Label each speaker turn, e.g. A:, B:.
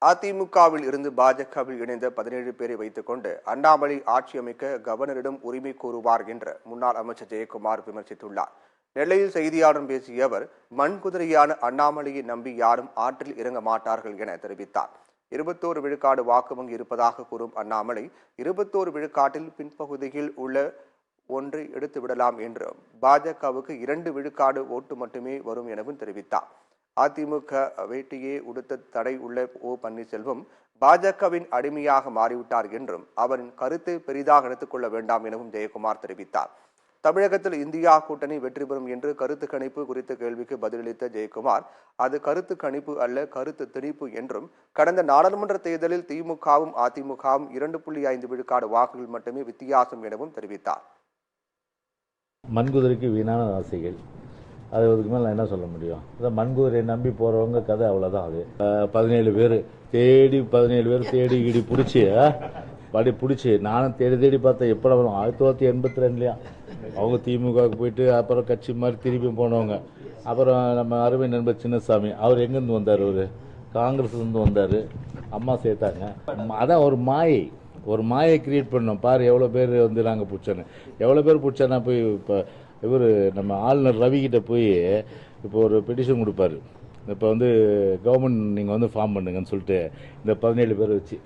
A: அதிமுகவில் இருந்து பாஜகவில் இணைந்த 17 பேரை வைத்துக் கொண்டு அண்ணாமலை ஆட்சி அமைக்க கவர்னரிடம் உரிமை கோருவார் என்று முன்னாள் அமைச்சர் ஜெயக்குமார் விமர்சித்துள்ளார். நெல்லையில் செய்தியாளர்களிடம் பேசிய அவர், மண்குதிரையான அண்ணாமலையை நம்பி யாரும் ஆற்றில் இறங்க மாட்டார்கள் என தெரிவித்தார். 21 விழுக்காடு வாக்கு வங்கி இருப்பதாக கூறும் அண்ணாமலை, 21 விழுக்காட்டில் பின்பகுதியில் உள்ள ஒன்றை எடுத்து விடலாம் என்றும், பாஜகவுக்கு 2 விழுக்காடு ஓட்டு மட்டுமே வரும் எனவும் தெரிவித்தார். அதிமுக வேட்டியே உடுத்த தடை உள்ள ஓ பன்னீர்செல்வம் பாஜகவின் அடிமையாக மாறிவிட்டார் என்றும், அவரின் கருத்தை பெரிதாக எடுத்துக் கொள்ள வேண்டாம் எனவும் ஜெயக்குமார் தெரிவித்தார். தமிழகத்தில் இந்தியா கூட்டணி வெற்றி பெறும் என்று கருத்து கணிப்பு குறித்த கேள்விக்கு பதிலளித்த ஜெயக்குமார், அது கருத்து கணிப்பு அல்ல, கருத்து திணிப்பு என்றும், கடந்த நாடாளுமன்ற தேர்தலில் திமுகவும் அதிமுகவும் 2.5 விழுக்காடு வாக்குகள் மட்டுமே வித்தியாசம் எனவும் தெரிவித்தார்.
B: மண்குதிரைக்கு வீணான ஆசைகள், அது அதுக்கு மேலே நான் என்ன சொல்ல முடியும்? அதான் மண்குதிரையை நம்பி போகிறவங்க கதை அவ்வளோதான். அது 17 பேர் தேடி இடி பிடிச்சி நானும் தேடி பார்த்தேன். எப்போ வரும்? 1982 அவங்க திமுகவுக்கு போயிட்டு அப்புறம் கட்சி மாதிரி திருப்பி போனவங்க. அப்புறம் நம்ம அருமை நண்பர் சின்னசாமி, அவர் எங்கேருந்து வந்தார்? அவர் காங்கிரஸ்லேருந்து வந்தார், அம்மா சேர்த்தாங்க. அதான் ஒரு மாயை கிரியேட் பண்ணோம். பாரு எவ்வளோ பேர் வந்து நாங்கள் பிடிச்சோன்னு. எவ்வளோ பேர் பிடிச்சானா போய் இப்போ இவர் நம்ம ஆளுநர் ரவிக்கிட்ட போய் இப்போ ஒரு பெட்டிஷன் கொடுப்பாரு. இப்போ வந்து கவர்மெண்ட் நீங்கள் வந்து ஃபார்ம் பண்ணுங்கன்னு சொல்லிட்டு இந்த 17 பேரை வச்சு